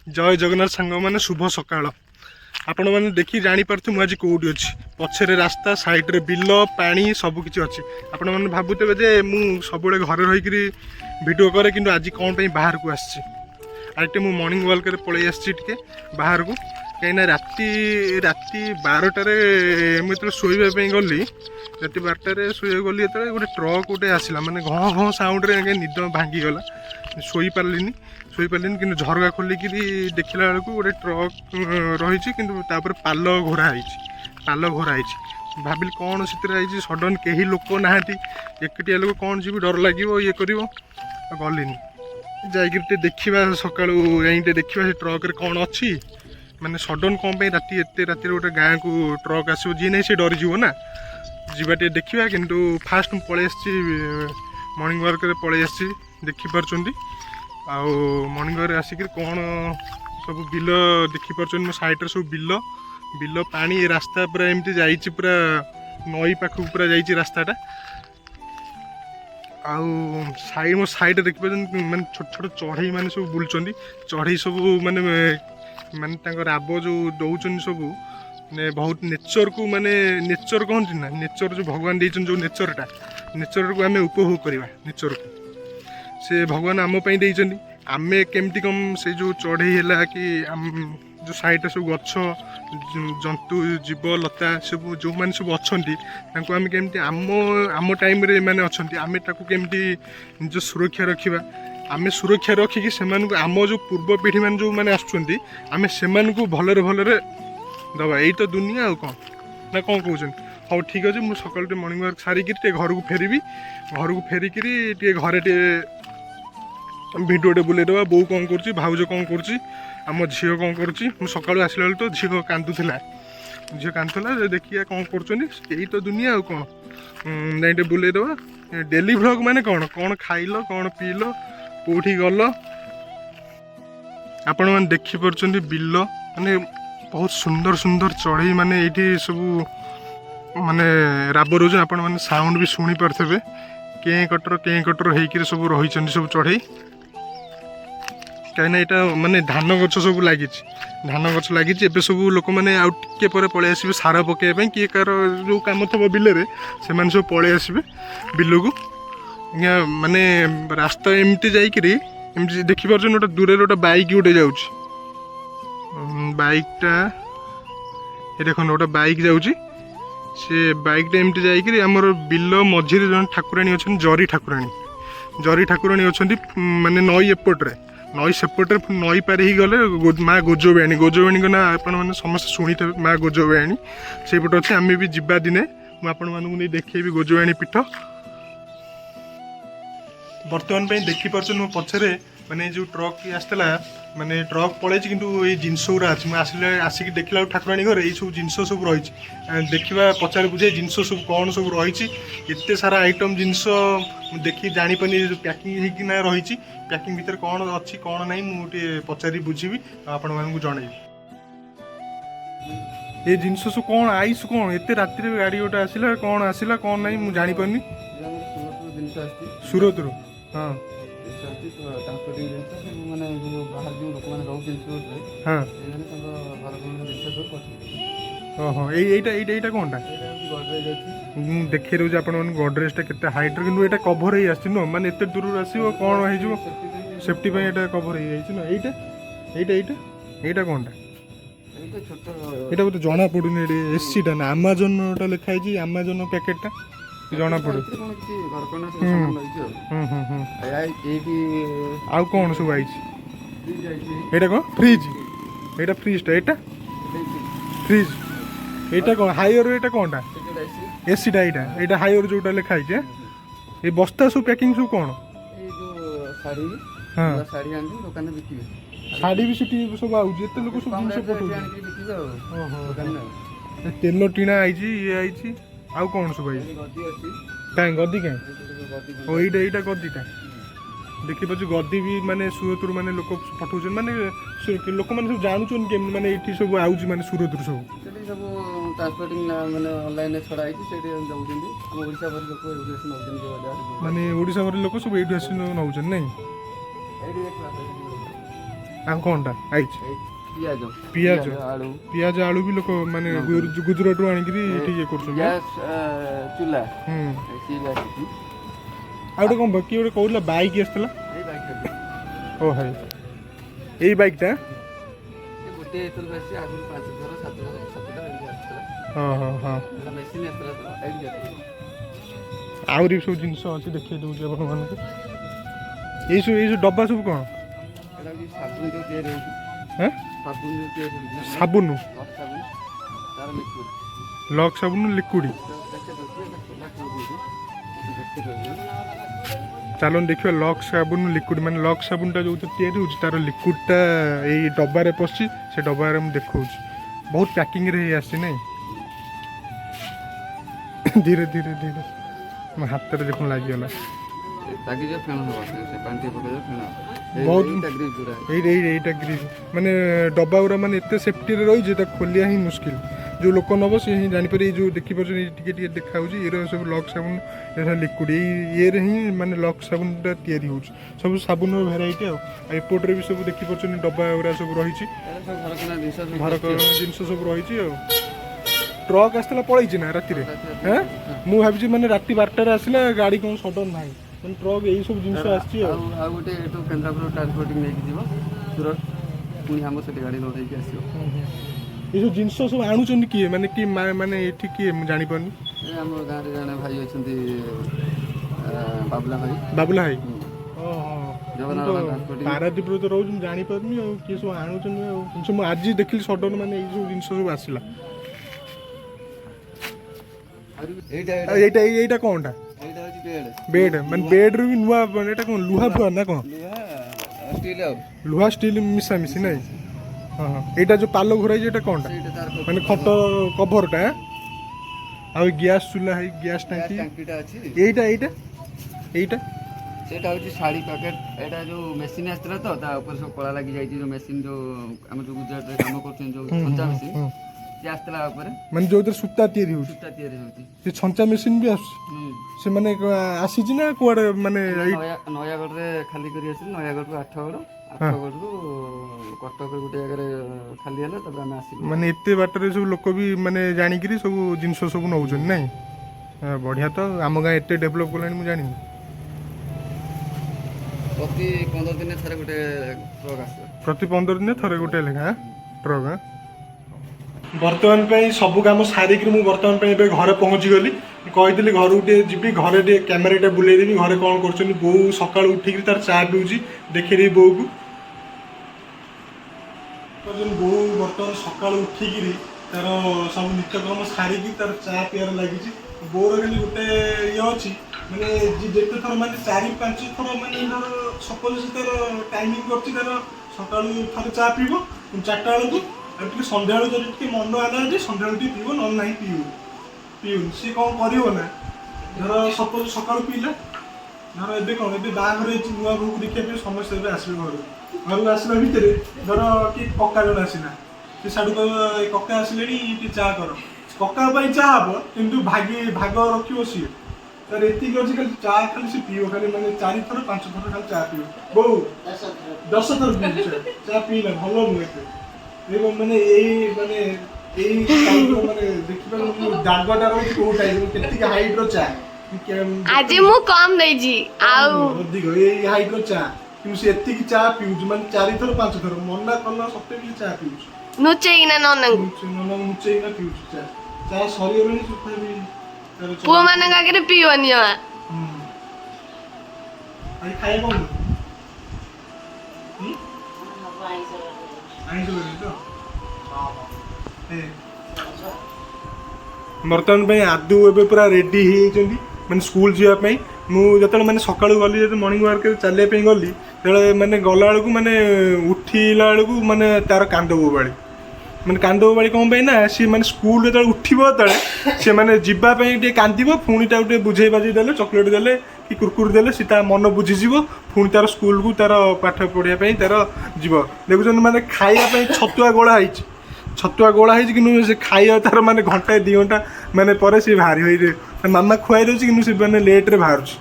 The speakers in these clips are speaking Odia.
जय जगन्नाथ सांग मैंने शुभ सकाळ। आपण मैंने देखी जापर मुझे कौटी अच्छी पछरे रास्ता साइड्रे बिल पानी सबकि अच्छी। आपण मैंने भावुवे जे मुझे सब घर रही भिडियो करे कि आज कौन बाहर को आसी आज मु मॉर्निंग वॉक पलि आसी बाहर को कहीं राति राति 12टारे मुझे शोवाई गली राति 12टारे शोवा गली ये गोटे ट्रक गोटे आसला माने घ घ साउंड रे निद भांगीगला शोई पार्लिनी कि झरका खोलिकी देखला बेलू गोटे ट्रक रही कि पाल घोरा भाविल कौन से सडन कहीं लोक ना एकटिया लोक कौन जी डर लगे ये कर गलिनी जाकर देखा सका देखा से ट्रक कौन अच्छी माने सडन कौन राति एत राति गोटे गाँव को ट्रक आसो जी नहीं से डरी जीव ना जावा देखा किंतु फास्ट पलि मॉर्निंग वॉक पलि आसी देखिपार आउ मॉर्निंग वॉक आसिक कौन सब बिल देखिपार मो साइड सब बिल बिल पानी रास्ता पूरा एमती जाइए पूरा नई पाख पूरा जाइए रास्ताटा आउ साइड मो साइड देखिए माने छोट छोट चढ़ई मैंने सब बुलूँ चढ़ई सब माने माने राब जो दौरान सब ने बहुत नेचर को माने नेचर कहती ना नेचर जो भगवान देचन जो नेचरटा नेचर को आम उपभोग करवा नेचर को से भगवान आम आमे केमती कम से जो चढ़ई है कि जो साइड सब गछ जंतु जीव लता सब जो मैंने सब अच्छा आम केमती आम टाइम रे माने अच्छा आम केमती निज सुरक्षा रखा आम सुरक्षा रखिकी से आम जो पूर्व पीढ़ी मैंने जो मैंने आसुँच आम से भलरे भलरे दबा यही तो दुनिया आउ कौन ना कौन कौन हाँ ठीक अच्छे मुझे सकाल मॉर्निंग वॉक सारिकी घर को फेरबी घर को फेरिकी घरे भिडियो बुलेदे बो कौन कर भाउज कौन कर आम झील कौन कर सका आसला तो झील कांदुला झील कांदुला देखिए कौन कर तो दुनिया आउ कौन नहीं बुलेदे डेली व्लॉग माने कौन कौन खाइल कौन पील कौटी गल आपण मैंने देखिपार बिल माने बहुत सुंदर सुंदर चढ़ई माने ये सब माने राब रोज आपण मैंने साउंड भी शुणी पारे कें कटर होकर सब रही सब चढ़ई कहीं यहाँ माने धान गछ सब लगी धान गछ लगी सब लोक मैंने आउ टे पलि आसबे सार पकड़ाई किए कार जो कम थो बिल से सब पलि आसबे बिल को माने रास्ता एमती जाकि देखिपार गोटे दूर गोटे बाइक गोटे जाऊँ बाइकटा ये देख गोटे बाइक जाऊँगी से बाइकटा एमती जाकि आमर बिल मझे जन ठाकुराणी अच्छा जरी ठाकुराणी अच्छा माने नई एपट्रे नई सेपटे नई पार ही गले माँ गोजबाणी ना आपने समस्त शुणी थे माँ गोजबाणी से पटे अच्छे आम भी जा दिने मुझे देखी गोजबाणी पीठ बर्तमान देखिपार मो पछरे माने जो ट्रक आसला माने ट्रक पड़े कि ये जिनस गुरा अच्छे मुझे आसिक देखला ठाकुराणी घर ये सब जिनस सब रही देखा पचार बुझे जिनस सब कौन सब रही एत सारा आइटम जिनस देखी जापानी जो पैकिंग होना रही पैकिंग भितर कौन अच्छी कौन ना मुझे पचारि बुझी आपण मानक जनइबी ये जिनस सब कौन आईस कौन एत राति गाड़ी गोटे आसला कौन ना मुझे जापानी सूरत रू हाँ ओहो यहीटा कौनटा देखिए रोज आप गडरेजटा केते हाइट किंतु एटा कभर ही आछि न माने एते दूर आसीबो कोन हो जिवो सेफ्टी पे एटा कभर ही आछि न एटा कौनटा एटा तो जना पड़ुनी एसी टा ना अमेज़न लिखा है अमेज़न पैकेटटा जना पड़ो आउ कौन सब आई एटा कौन फ्रिज एटा फ्रिजटा एटा फ्रिज एटा कौन हायर एटा कौनटा एसीटा एटा हायर जोटा लिखा है ये बस्ता सब पैकिंग सब कौन हाँ शाढ़ी भी सीटी सब आउे लोक सब जिन तेल टीना आई ये आई आउ कौन सब आई कहीं गदी कहीं यहीटा गदीटा देखिए गदी भी माने सूरत माने लोक पठाऊँ माने लोक मैंने सब जानून के माने ये सब आउे माने सूरत सब ट्रांसपोर्टिंग माने ऑनलाइन छड़ा है सेठी जाउछन्ती हम ओडिसा भर लोक एडुकेशन नउछन्ती माने ओडिसा भर लोक सब एडुकेशन नउछन नै ଆଉ କ'ଣଟା ଆଇଛି ପିଆଜ ପିଆଜ ଆଳୁ ପିଆଜ ଆଳୁ ବି ଲୋକ ମାନେ ଗୁଜୁରାଟରୁ ଆଣିକିରି ଏଠି ଇଏ କରୁଛନ୍ତି। ଗ୍ୟାସ୍ ଚୁଲା ହୁଁ ସିଏ ବି ଆସିଛି। ଆଉ ଗୋଟେ କ'ଣ କିଏ ଗୋଟେ କହୁଥିଲା ବାଇକ୍ ଆସିଥିଲା? ଏଇ ବାଇକ୍ ଓ ଭାଇ ଏଇ ବାଇକ୍ଟା ଗୋଟିଏ ଏଥରକୁ ଆସିଛି, ଆଗରୁ 5 ଥର 7 ଥର 7ଟା ଏମିତି ଆସିଥିଲା। ହଁ ହଁ ହଁ ହେଲା ମେସିନ୍ ଆସିଥିଲା ତ ଏଇଠି ଆସିଥିଲା। ଆହୁରି ସବୁ ଜିନିଷ ଅଛି ଦେଖେଇ ଦେଉଛି ଆପଣମାନଙ୍କୁ। ଏଇ ସବୁ ଡବା ସବୁ କ'ଣ? ଏଇଟା ହେଉଛି ସାବୁନ ଯେଉଁ ତିଆରି ହେଉଛି, ହଁ ସାବୁନ ଯେଉଁ ତିଆରି ହେଉଛି, ସାବୁନ ଲକ୍ ସାବୁନ ତାର ଲିକ୍ୱିଡ୍। ଲକ୍ ସାବୁନ ଲିକ୍ୱିଡ୍। ଚାଲନ୍ତୁ ଦେଖିବା ଲକ୍ ସାବୁନ ଲିକ୍ୱିଡ୍ ମାନେ ଲକ୍ ସାବୁନଟା ଯେଉଁଥିରେ ତିଆରି ହେଉଛି ତାର ଲିକ୍ୱିଡ୍ଟା ଏଇ ଡବାରେ ପଶିଛି। ସେ ଡବାରେ ମୁଁ ଦେଖାଉଛି ବହୁତ ପ୍ୟାକିଂରେ ହେଇ ଆସିଛି ନାଇଁ। ଧୀରେ ଧୀରେ ଧୀରେ ମୋ ହାତରେ ଦେଖୁନ ଲାଗିଗଲା। ଲାଗିଯିବ ଫେଣ ହେବ, ସେ ପାଣି ଟିକେ ପକେଇଦେବ ଫେଣ ହେବ। ବହୁତ ଏଇଟା ଗ୍ରୀଜ୍ ମାନେ ଡବା ଗୁରା ମାନେ ଏତେ ସେଫ୍ଟିରେ ରହିଛି ତାକୁ ଖୋଲିବା ହିଁ ମୁସ୍କିଲ। ଯେଉଁ ଲୋକ ନେବ ସେ ହିଁ ଜାଣିପାରେ। ଏଇ ଯେଉଁ ଦେଖିପାରୁଛନ୍ତି ଟିକେ ଟିକେ ଦେଖାହେଉଛି ଏଇରା ସବୁ ଲକ୍ ସାବୁନ, ଏଇଟା ଲିକ୍ୱିଡ୍। ଏଇ ଇଏରେ ହିଁ ମାନେ ଲକ୍ ସାବୁନଟା ତିଆରି ହେଉଛି। ସବୁ ସାବୁନର ଭେରାଇଟି ଆଉ ଏପଟରେ ବି ସବୁ ଦେଖିପାରୁଛନ୍ତି ଡବା ଗୁରା ସବୁ ରହିଛି। ଘର ଜିନିଷ ସବୁ ରହିଛି ଆଉ। ଟ୍ରକ୍ ଆସିଥିଲା ପଳେଇଛି ନା ରାତିରେ? ହଁ ମୁଁ ଭାବିଛି ମାନେ ରାତି 12ଟାରେ ଆସିଲା ଗାଡ଼ି କ'ଣ ସଡନ୍ ନାହିଁ, ମାନେ ଟ୍ରକ୍ ଏଇ ସବୁ ଜିନିଷ ଆସିଛି ଆଉ। ଆଉ ଗୋଟେ ଏଠୁ କେନ୍ଦ୍ରାପଡ଼ା ଟ୍ରାନ୍ସପୋର୍ଟିଂ ନେଇକି ଯିବ ସୁରଟ, ପୁଣି ଆମ ସେଠି ଗାଡ଼ି ଲଗେଇକି ଆସିବ। ଏସବୁ ଜିନିଷ ସବୁ ଆଣୁଛନ୍ତି କିଏ ମାନେ କି ମାନେ ଏଠି କିଏ ମୁଁ ଜାଣିପାରୁନି। ଏ ଆମ ଗାଁରେ ଜଣେ ଭାଇ ଅଛନ୍ତି ବାବୁଲା ଭାଇ। ବାବୁଲା ଭାଇ ଜଗନ୍ନାଥ ଟ୍ରାନ୍ସପୋର୍ଟିଂ ପାରାଦୀପରେ ତ ରହୁଛି ମୁଁ ଜାଣିପାରୁନି ଆଉ କିଏ ସବୁ ଆଣୁଛନ୍ତି ଆଉ ଜିନିଷ। ମୁଁ ଆଜି ଦେଖିଲି ସଡନ୍ ମାନେ ଏଇ ସବୁ ଜିନିଷ ସବୁ ଆସିଲା। ଏଇଟା କ'ଣଟା? ଏଇଟା ହେଉଛି ବେଡ୍ ମାନେ ବେଡ୍ରୁ ବି ନୂଆ ଏଇଟା କ'ଣ ଲୁହା ଫୁଆ ନା କ'ଣ? ଲୁହା ଷ୍ଟିଲ୍ ମିଶାମିଶି ନାଇଁ। ହଁ ହଁ ଏଇଟା ଯେଉଁ ପାଲ ଘୋରାଇଛି ଏଇଟା କ'ଣଟା? ମାନେ ଖଟ କଭରଟା। ଆଉ ଗ୍ୟାସ୍ ଚୁଲା ହେଇ ଗ୍ୟାସ୍ ଟାଙ୍କିଟା ଅଛି। ଏଇଟା ଏଇଟା ଏଇଟା ସେଇଟା ହେଉଛି ଶାଢ଼ୀ ପ୍ୟାକେଟ୍। ଏଇଟା ଯେଉଁ ମେସିନ୍ ଆସିଥିଲା ତ ତା ଉପରେ ସବୁ କଳା ଲାଗିଯାଇଛି। ଯେଉଁ ମେସିନ୍ ଯେଉଁ ଆମେ ଯେଉଁ ଗୁଜରାଟରେ କାମ କରୁଛନ୍ତି ଯେଉଁ ଛଞ୍ଚା ମେସିନ୍ ସିଏ ଆସିଥିଲା ଉପରେ, ମାନେ ଯେଉଁଥିରେ ସୂତା ତିଆରି ହେଉଛି। ସେ ଛଞ୍ଚା ମେସିନ୍ ବି ଆସୁଛି। ସେମାନେ ଆସିଛି ନା କୁଆଡ଼େ ମାନେ ନୟାଗଡ଼ରେ ଖାଲି କରି ଆସିଲି। ନୟାଗଡ଼ରୁ ଆଠଗଡ଼, ଆଠଗଡ଼ରୁ କଟକ ଗୋଟେ ଜାଗାରେ ଖାଲି ହେଲା, ତାପରେ ଆମେ ଆସିଲୁ। ମାନେ ଏତେ ବାଟରେ ସବୁ ଲୋକ ବି ମାନେ ଜାଣିକିରି ସବୁ ଜିନିଷ ସବୁ ନେଉଛନ୍ତି ନାଇଁ। ବଢ଼ିଆ ତ। ଆମ ଗାଁ ଏତେ ଡେଭଲପ୍ କଲାଣି ମୁଁ ଜାଣିନି। ପ୍ରତି 15 ଦିନେ ଥରେ ଗୋଟେ ଟ୍ରକ୍ ଆସିବ। ପ୍ରତି 15 ଦିନେ ଥରେ ଗୋଟେ ଲେଖା ଟ୍ରକ୍। ବର୍ତ୍ତମାନ ପାଇଁ ସବୁ କାମ ସାରିକିରି ମୁଁ ବର୍ତ୍ତମାନ ପାଇଁ ଏବେ ଘରେ ପହଞ୍ଚିଗଲି। କହିଥିଲି ଘରକୁ ଟିକେ ଯିବି, ଘରେ ଟିକେ କ୍ୟାମେରାଟା ବୁଲେଇଦେବି ଘରେ କ'ଣ କରୁଛନ୍ତି। ବୋଉ ସକାଳୁ ଉଠିକିରି ତାର ଚା ପିଉଛି, ଦେଖିଦେବି ବୋଉକୁ। ବୋଉ ବର୍ତ୍ତମାନ ସକାଳୁ ଉଠିକିରି ତାର ସବୁ ନିତ୍ୟକର୍ମ ସାରିକି ତାର ଚା ପିଇବାରେ ଲାଗିଛି। ବୋଉର ଖାଲି ଗୋଟେ ଇଏ ଅଛି, ମାନେ ଯେତେ ଥର ମାନେ 4-5 ଥର ମାନେ ଧର ସପୋଜ ସେ ତାର ଟାଇମିଂ କରୁଛି, ତାର ସକାଳୁ ଥରେ ଚା ପିଇବ, 4ଟା ବେଳକୁ, ଆଉ ଟିକେ ସନ୍ଧ୍ୟାବେଳୁ ଯଦି ଟିକେ ମନ ହେଲା ଯେ ସନ୍ଧ୍ୟାବେଳୁ ଟିକେ ପିଇବ, ନହେଲେ ନାହିଁ ପିଇବୁନି। ସିଏ କ'ଣ କରିବ ନା, ଧର ସପୋଜ ସକାଳୁ ପିଇଲା, ଧର ଏବେ କ'ଣ ଏବେ ବାହାଘର ହେଇଛି, ନୂଆ ବୋହୂକୁ ଦେଖିବା ପାଇଁ ସମସ୍ତେ ଏବେ ଆସିବେ ଘରକୁ ଆସିଲା ଭିତରେ ଧର କି କକା ଜଣେ ଆସିଲା, ସେ ସାଡ଼ୁ କହିବ ଏ କକା ଆସିଲେଣି ଟିକେ ଚା କର। କକା ପାଇଁ ଚା ହବ, କିନ୍ତୁ ଭାଗ ରଖିବ ସିଏ। ତାର ଏତିକି ଅଛି ଖାଲି ଚା ଖାଲି ସେ ପିଇବ, ଖାଲି ମାନେ 4-5 ଥର ଖାଲି ଚା ପିଇବ। ବୋଉ 10 ଥର ଚା ପିଇଲା ଭଲ ନୁହେଁ ଏତେ। ମାନେ ଏଇ ଟାଇପ୍ର ମାନେ ଦେଖିପାରିବ ଦାଗଟା ରହିଛି କୋଉ ଟାଇପ୍ର, କେତିକି ହାଇଟ୍ର ଚା। ଆଜି ମୁଁ କମ୍ ଦେଇଛି ଆଉ ଅଧିକ ଏଇ ହାଇଟ୍ର ଚା, କିନ୍ତୁ ସେ ଏତିକି ଚା ପିଉଛି ମାନେ 4-5 ଥର। ମନା କଲା ସତ୍ତ୍ୱେ ବି ଚା ପିଉଛି, ନୁଚେଇକିନା ନନାଙ୍କୁ ଲୁଚେଇକିନା ପିଉଛି ଚା। ଚା ସରିଗଲାଣି ତଥାପି ପୁଅ ମାନଙ୍କ ଆଗରେ ପିଇବନି ଜମା। ଆଜି ଖାଇବା କ'ଣ? ଆଇଁଷ କରିବି ତ। ବର୍ତ୍ତମାନ ପାଇଁ ଆଦୁ ଏବେ ପୁରା ରେଡି ହେଇଯାଇଛନ୍ତି ମାନେ ସ୍କୁଲ ଯିବା ପାଇଁ। ମୁଁ ଯେତେବେଳେ ମାନେ ସକାଳୁ ଗଲି, ଯେତେବେଳେ ମର୍ଣ୍ଣିଂ ୱାର୍କରେ ଚାଲିବା ପାଇଁ ଗଲି, ସେତେବେଳେ ମାନେ ଗଲା ବେଳକୁ ମାନେ ଉଠିଲା ବେଳକୁ ମାନେ ତାର କାନ୍ଦ ବୋବାଳି କ'ଣ ପାଇଁ ନା, ସିଏ ମାନେ ସ୍କୁଲ ଯେତେବେଳେ ଉଠିବ ଯେତେବେଳେ ସେ ମାନେ ଯିବା ପାଇଁ ଟିକେ କାନ୍ଦିବ, ପୁଣି ତାକୁ ଟିକେ ବୁଝେଇ ବାଝେଇ ଦେଲେ, ଚକୋଲେଟ୍ ଦେଲେ କି କୁରକୁରି ଦେଲେ ସେ ତା ମନ ବୁଝିଯିବ, ପୁଣି ତାର ସ୍କୁଲକୁ ତାର ପାଠ ପଢ଼ିବା ପାଇଁ ତାର ଯିବ। ଦେଖୁଛନ୍ତି ମାନେ ଖାଇବା ପାଇଁ ଛତୁଆ ଗୋଳା ହେଇଛି, କିନ୍ତୁ ସେ ଖାଇବା ତାର ମାନେ ଘଣ୍ଟାଏ 2 ଘଣ୍ଟା ମାନେ ପରେ ସେ ବାହାରିବ। ମାମା ଖୁଆଇ ଦେଉଛି କିନ୍ତୁ ସେ ମାନେ ଲେଟ୍ରେ ବାହାରୁଛି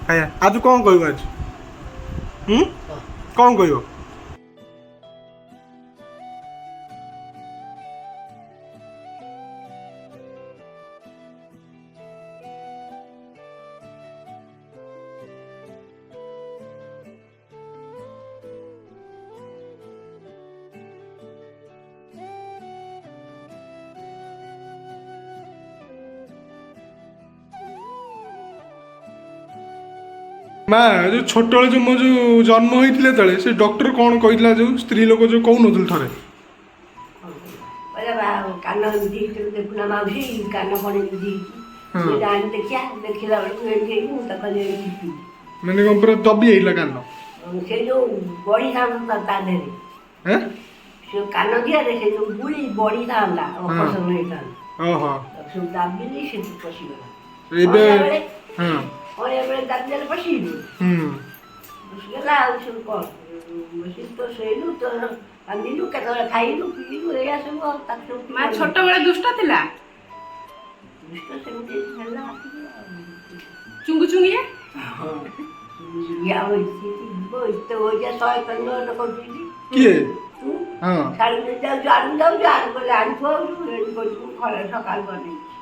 ଖାଇବା। ଆଜି କ'ଣ କହିବ? ଆଜି କ'ଣ କହିବ? ମା ଯୋଉ ଛୋଟବେଳେ ଯୋଉ ମୋ ଯୋଉ ଜନ୍ମ ହେଇଥିଲେ ଯେତେବେଳେ ସେ ଡକ୍ଟର କ'ଣ କହିଥିଲା ଯୋଉ ସ୍ତ୍ରୀ ଲୋକ ଯୋଉ କହୁନଥିଲେ ଥରେ କାନ ଦେଖୁନା ମାଉସୀ କାନ କଣ ଏମିତି ଜାଣି ଦେଖିଆ ଦେଖିଲା ବେଳକୁ ଏମିତି ମୁଁ ତାକୁ ମାନେ କ'ଣ ପୁରା ଦବି ହେଇଥିଲା କାନ ସେ ଯୋଉ ବଢିଥାନ୍ତା ତା ଦେହରେ ହେଁ ସେ କାନ ଦିହରେ ସେ ଯୋଉ ଗୁଳି ବଢିଥାନ୍ତା ଅପସନ ହେଇଥାନ୍ତା ଓହୋ ସବୁ ଦାବିଲି ସେ ପଶିଗଲା ଏବେ ହଁ ଅଳିଆ ବେଳେ ଦାବିଦେଲେ ପଶିଯିବ ପଶିଗଲା ଆଉ ସବୁ କଣ ବସି ତ ଶୋଇଲୁ ତ କାନ୍ଦିଲୁ କେତେବେଳେ ଖାଇଲୁ ପିଇଲୁ ଏଇଆ ସବୁ ଆଉ ତାକୁ ସବୁ ମା ଛୋଟବେଳେ ଦୁଷ୍ଟ ଥିଲା ଦୁଷ୍ଟ ସେମିତି ହେଲା ଚୁଙ୍ଗୁ ଚୁଙ୍ଗିଆ ଆଉ ଏତେ ଓଜା 115 କରୁଛି କିଏ ତୁ ହଁ ଛାଡିକି ଯାଉଛୁ ଆଣିକୁ ଯାଉଛୁ ଆଣିକୁ ଆଣିକୁ ଆଣିକୁ ଖରା ସକାଳ କରିଦେଇଛୁ